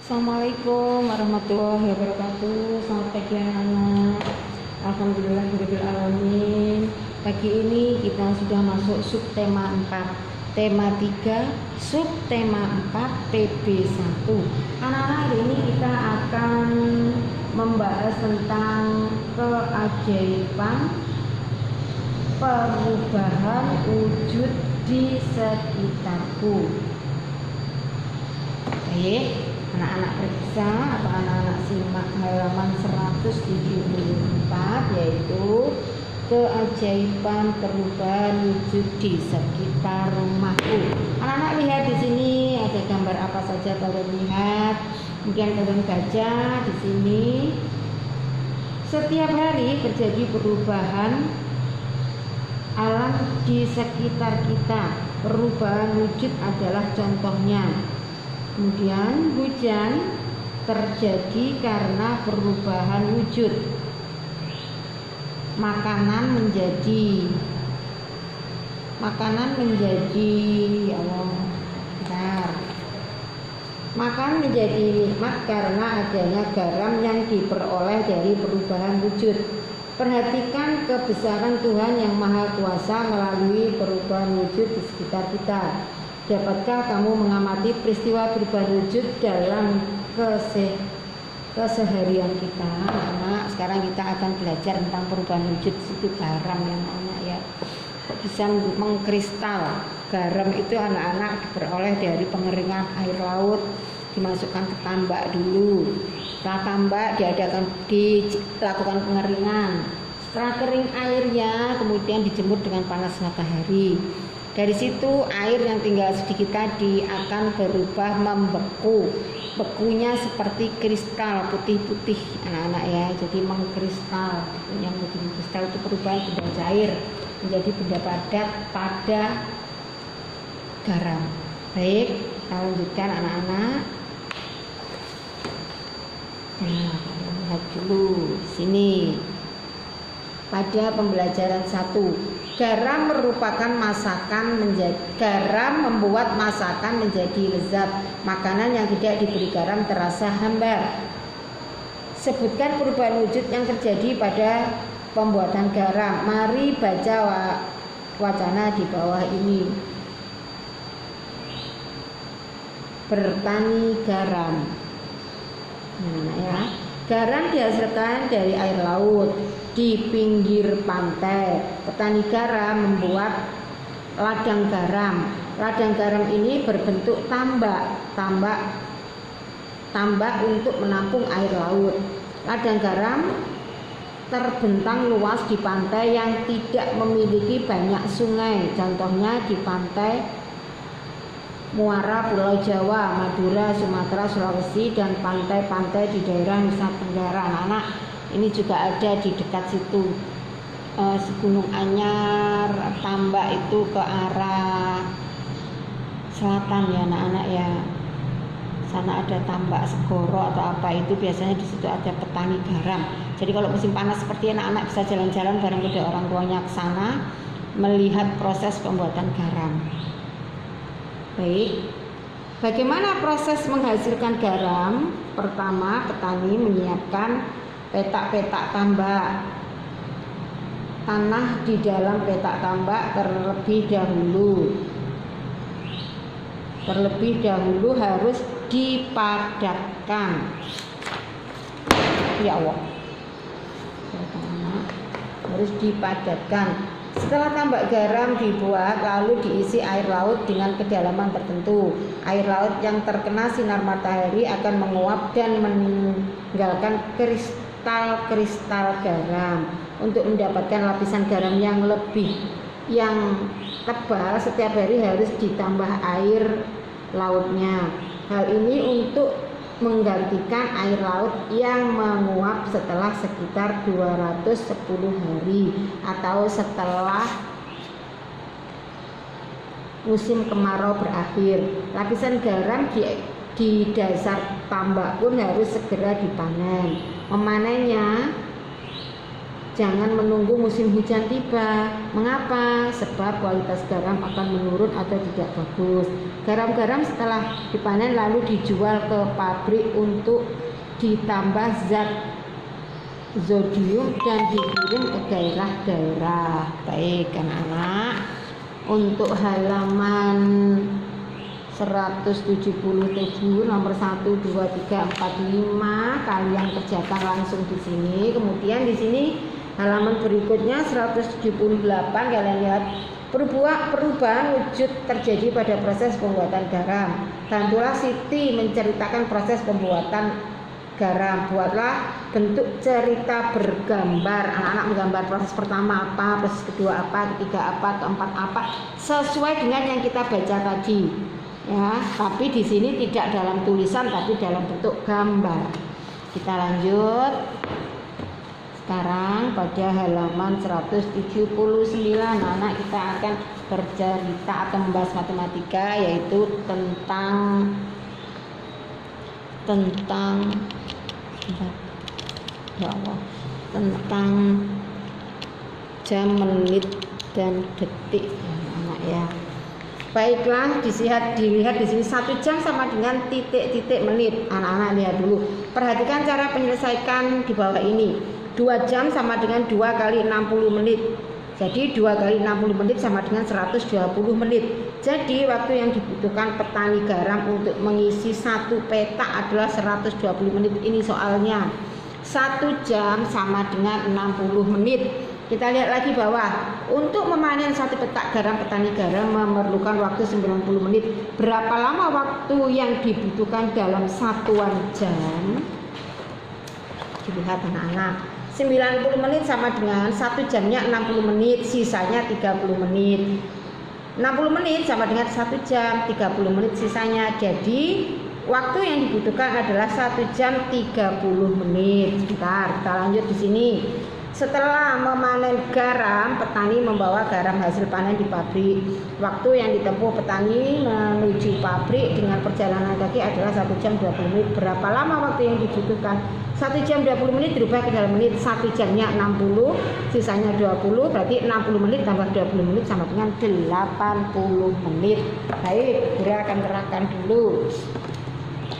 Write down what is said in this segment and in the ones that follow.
Assalamualaikum warahmatullahi wabarakatuh. Selamat pagi anak-anak. Alhamdulillahirabbil alamin. Pagi ini kita sudah masuk subtema 4, tema 3, subtema 4, TB 1. Anak-anak, hari ini kita akan membahas tentang keajaiban perubahan wujud di sekitarku. Baik, anak-anak periksa atau anak-anak simak halaman 174, yaitu keajaiban perubahan wujud di sekitar rumahku. Anak-anak lihat di sini ada gambar apa saja, kalian lihat, kemudian kalian baca di sini. Setiap hari terjadi perubahan alam di sekitar kita. Perubahan wujud adalah contohnya. Kemudian hujan terjadi karena perubahan wujud. Makanan menjadi ya Allah, bentar. Makan menjadi nikmat karena adanya garam yang diperoleh dari perubahan wujud. Perhatikan kebesaran Tuhan yang Maha Kuasa melalui perubahan wujud di sekitar kita. Dapatkah kamu mengamati peristiwa perubahan wujud dalam keseharian kita? Anak, sekarang kita akan belajar tentang perubahan wujud. Itu garam yang anak ya. Kok bisa mengkristal? Garam itu anak-anak diperoleh dari pengeringan air laut, dimasukkan ke tambak dulu. Setelah tambak dilakukan pengeringan. Setelah kering airnya, kemudian dijemur dengan panas matahari. Dari situ air yang tinggal sedikit tadi akan berubah membeku. Bekunya seperti kristal putih-putih anak-anak ya. Jadi mengkristal. Yang menjadi kristal itu perubahan benda cair menjadi benda padat pada garam. Baik, kita lanjutkan anak-anak. Nah, lihat dulu sini. Pada pembelajaran 1, garam membuat masakan menjadi lezat. Makanan yang tidak diberi garam terasa hambar. Sebutkan perubahan wujud yang terjadi pada pembuatan garam. Mari baca wacana di bawah ini. Bertani garam. Nah, ya. Garam dihasilkan dari air laut di pinggir pantai. Petani garam membuat ladang garam. Ladang garam ini berbentuk tambak untuk menampung air laut. Ladang garam terbentang luas di pantai yang tidak memiliki banyak sungai. Contohnya di pantai Muara, Pulau Jawa, Madura, Sumatera, Sulawesi, dan pantai-pantai di daerah Nusa Tenggara. Anak-anak, ini juga ada di dekat situ. Gunung Anyar, tambak itu ke arah selatan ya anak-anak ya. Sana ada tambak Segoro atau apa itu, biasanya di situ ada petani garam. Jadi kalau musim panas seperti anak-anak bisa jalan-jalan bareng kedua orang tuanya ke sana melihat proses pembuatan garam. Baik, bagaimana proses menghasilkan garam? Pertama, petani menyiapkan petak-petak tambak. Tanah di dalam petak tambak terlebih dahulu harus dipadatkan. Ya Allah, harus dipadatkan. Setelah tambak garam dibuat, lalu diisi air laut dengan kedalaman tertentu. Air laut yang terkena sinar matahari akan menguap dan meninggalkan kristal-kristal garam. Untuk mendapatkan lapisan garam yang tebal, setiap hari harus ditambah air lautnya. Hal ini untuk menggantikan air laut yang menguap setelah sekitar 210 hari atau setelah musim kemarau berakhir. Lapisan garam di dasar tambak pun harus segera dipanen. Memanennya jangan menunggu musim hujan tiba. Mengapa? Sebab kualitas garam akan menurun atau tidak bagus. Garam-garam setelah dipanen lalu dijual ke pabrik untuk ditambah zat zodium dan dikirim ke daerah-daerah. Baik anak-anak, untuk halaman 170 tujuh nomor 1, 2, 3, 4, 5 kalian kerjakan langsung di sini. Kemudian di sini halaman berikutnya 178 kalian lihat perubahan wujud terjadi pada proses pembuatan garam. Bantulah Siti menceritakan proses pembuatan garam. Buatlah bentuk cerita bergambar. Anak-anak menggambar proses pertama apa, proses kedua apa, ketiga apa, keempat apa, sesuai dengan yang kita baca tadi. Ya, tapi di sini tidak dalam tulisan tapi dalam bentuk gambar. Kita lanjut. Sekarang pada halaman 179 anak kita akan bercerita atau membahas matematika, yaitu tentang ya Allah, tentang jam, menit dan detik anak ya. Baiklah, dilihat di sini 1 jam sama dengan titik-titik menit. Anak-anak lihat dulu. Perhatikan cara menyelesaikan di bawah ini. 2 jam sama dengan 2 kali 60 menit. Jadi 2 kali 60 menit sama dengan 120 menit. Jadi waktu yang dibutuhkan petani garam untuk mengisi 1 petak adalah 120 menit. Ini soalnya. 1 jam sama dengan 60 menit. Kita lihat lagi bawah. Untuk memanen 1 petak garam, petani garam memerlukan waktu 90 menit. Berapa lama waktu yang dibutuhkan dalam satuan jam? Dilihat anak-anak. 90 menit sama dengan 1 jamnya 60 menit, sisanya 30 menit. 60 menit sama dengan 1 jam, 30 menit sisanya. Jadi waktu yang dibutuhkan adalah 1 jam 30 menit. Sebentar, kita lanjut di sini. Setelah memanen garam, petani membawa garam hasil panen di pabrik. Waktu yang ditempuh petani menuju pabrik dengan perjalanan kaki adalah 1 jam 20 menit. Berapa lama waktu yang dibutuhkan? 1 jam 20 menit dirubah ke dalam menit. 1 jamnya 60, sisanya 20, berarti 60 menit tambah 20 menit sama dengan 80 menit. Baik, gerakan dulu.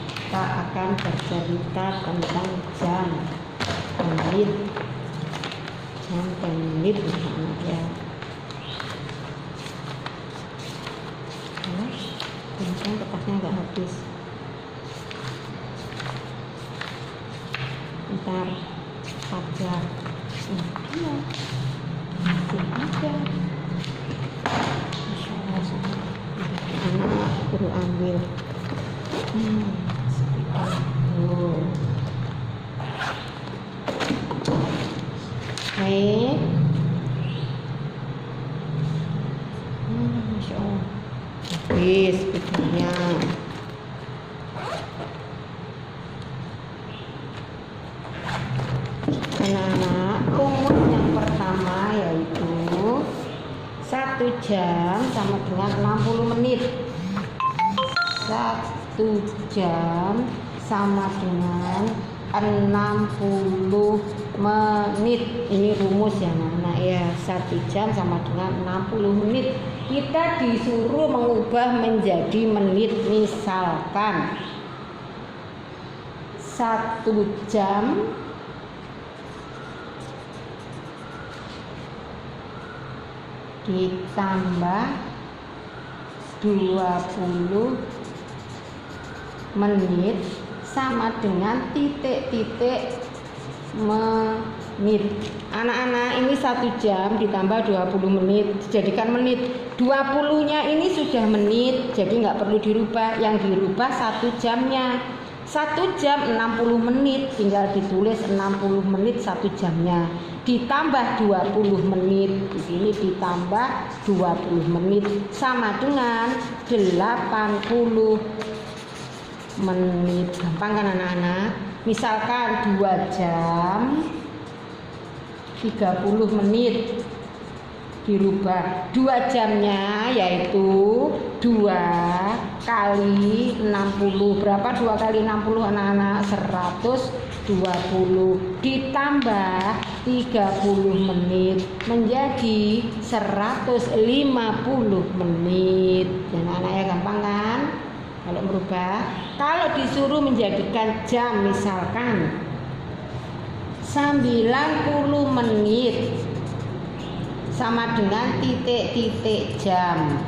Kita akan bercerita tentang jam, menit, jam dan menit ya. Kemudian kertasnya nggak habis. Bentar saja. Iya, masih ada. Masya Allah, anak perlu ambil. Baik. Masya Allah. Habis pikirnya. Anak-anak, rumus yang pertama yaitu 1 jam sama dengan 60 menit. 1 jam sama dengan 60 menit. Ini rumus ya anak-anak ya. 1 jam sama dengan 60 menit. Kita disuruh mengubah menjadi menit. Misalkan 1 jam ditambah 20 menit sama dengan titik-titik menit. Anak-anak, ini 1 jam ditambah 20 menit dijadikan menit. 20-nya ini sudah menit, jadi nggak perlu dirubah. Yang dirubah 1 jamnya. 1 jam 60 menit, tinggal ditulis 60 menit 1 jamnya. Ditambah 20 menit, di sini ditambah 20 menit sama dengan 80 menit. Gampang kan anak-anak? Misalkan 2 jam 30 menit dirubah 2 jamnya yaitu 2 kali 60. Berapa 2 kali 60 anak-anak? 120 ditambah 30 menit menjadi 150 menit. Dan anak-anak ya gampang kan kalau merubah. Kalau disuruh menjadikan jam misalkan 90 menit sama dengan titik-titik jam.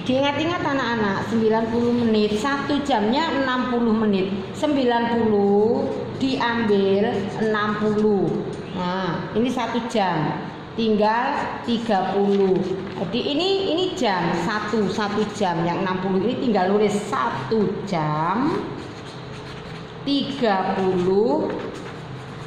Diingat-ingat anak-anak, 90 menit, 1 jamnya 60 menit. 90 diambil 60. Nah, ini 1 jam. Tinggal 30. Jadi ini jam, 1 jam. Yang 60 ini tinggal nulis 1 jam 30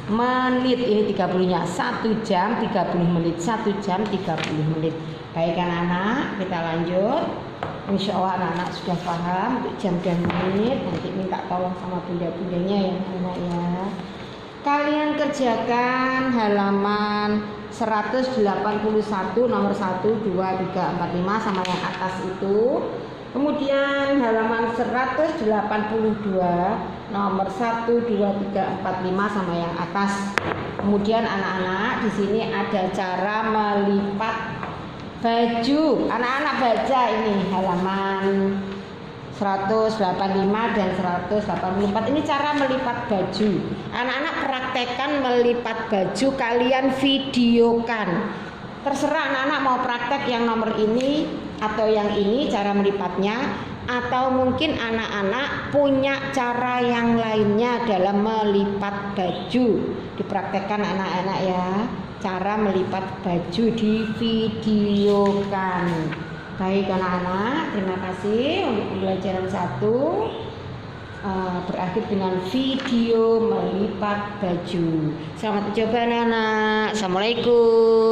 menit. Ini 30-nya 1 jam 30 menit. 1 jam 30 menit. Baik anak-anak, kita lanjut. Insya Allah anak-anak sudah paham untuk jam dan menit. Nanti minta tolong sama bunda-bundanya ya anak ya. Kalian kerjakan halaman 181 nomor 1, 2, 3, 4, 5 sama yang atas itu. Kemudian halaman 182 nomor 1, 2, 3, 4, 5 sama yang atas. Kemudian anak-anak di sini ada cara melipat baju. Anak-anak baca ini halaman 185 dan 184. Ini cara melipat baju. Anak-anak praktekkan melipat baju, kalian videokan. Terserah anak-anak mau praktek yang nomor ini atau yang ini cara melipatnya, atau mungkin anak-anak punya cara yang lainnya dalam melipat baju. Dipraktekkan anak-anak ya. Cara melipat baju divideokan. Baik anak-anak, terima kasih untuk pembelajaran 1 berakhir dengan video melipat baju. Selamat mencoba anak-anak. Assalamualaikum.